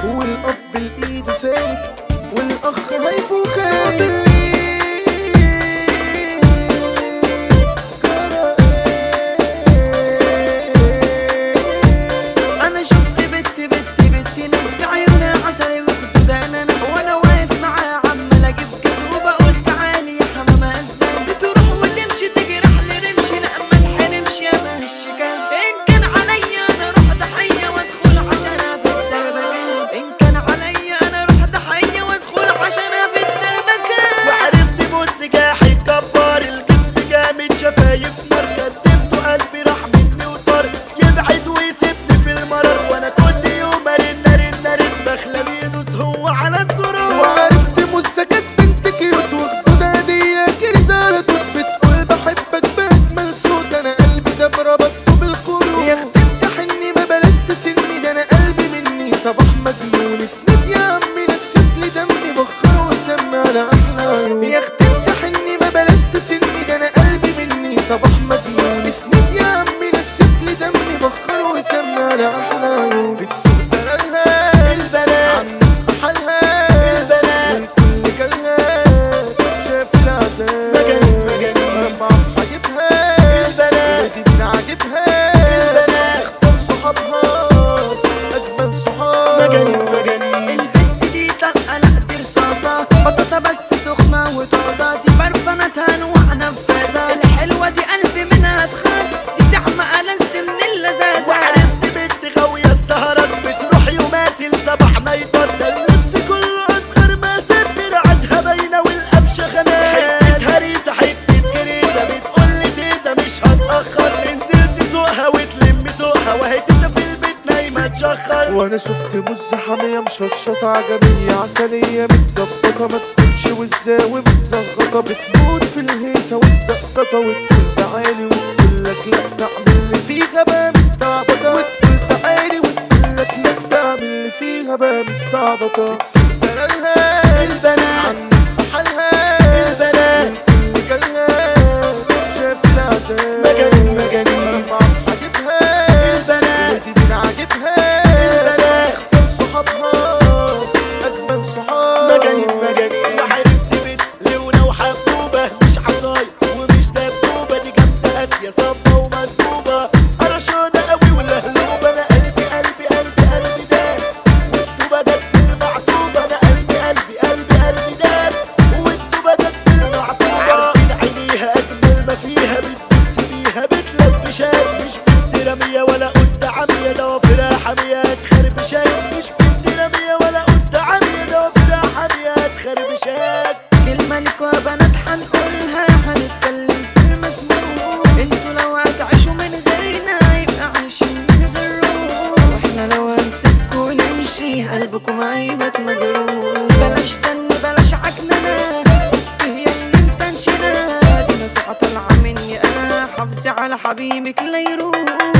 والأب الإيد سايب والأخ هايف وخايف. صباح مجنون اسند يا عمي نشف لي دمي بخر وسمي على احلى عيون. يا اختي امتحني ما بلاش تسني ده انا قلبي مني صباح مجنون اسند يا عمي نشف لي دمي بخر وسمي على احلى عيون. بتسوق دلالها البنات عالناس بحالها البنات والكل جالها شاف العذاب مجانين رفع في حاجبها البنات ودي عاجبها البنات اختار صحابها اجمل صحاب مجانين. البنت دي طلقه لا دي رصاصه بطاطا بس سخنه وطازه دي برفانتها نوع نفاذه الحلوه دي قلبي منها اتخان دي تعمى ألذ من اللذاذه. وعرفت بنت غاويه السهرات بتروح يومات لسبع نايتات ده اللبس كله اصغر ما ست دراعتها باينه والقفشه خناقه حته هريسه حته كريزه بتقول لي تيزه مش هتاخر نزلت سوقها وتلم ذوقها وهي تيتا في البيت نايمه تشخر. وانا شفت مزة حامية مشطشطة عجمية عسلية متظبطة ما تكونش والزاوي متزغطة بتموت في الهيصة والزقطة وتقول تعالي وتقولك لا تعمل اللي فيها بقى مستعبطة وتقول تعالي وتقولك لا تعمل اللي فيها بقى مستعبطة. بتسوق دلالها البنات عالناس بحالها البنات والكل جالها شاف العذاب مجانين رفع في حاجبها البنات ودي عاجبها مجانين. وعرفت بنت لونة وحبوبة مش عصاية ومش دبوبة دي جامدة قاسية صبة ومسبوبة قرشانة قوي ولهلوبة. أنا قلبي داب والطوبة جت في المعطوبة. أنا قلبي داب والطوبة جت في المعطوبة. عارفين عينيها أجمل ما فيها بتبص بيها بتلبشات مش بنت رمية ولا قدة عمية ضوافرها حامية تخربشات مش بنت رمية ولا قدة عمية ضوافرها حامية تخربشات. كلمة لكوا بنات حنقولها هنتكلم في المسموع انتوا لو هتعيشوا من غيرنا يبقى عايشين من غير روح واحنا لو هنسيبكوا نمشي قلبكم هيبقى مجروح. بلاش زن بلاش عكننة هي اللي انت انشنا دي نصيحة طالعة مني انا حافظي على حبيبك لا يروح.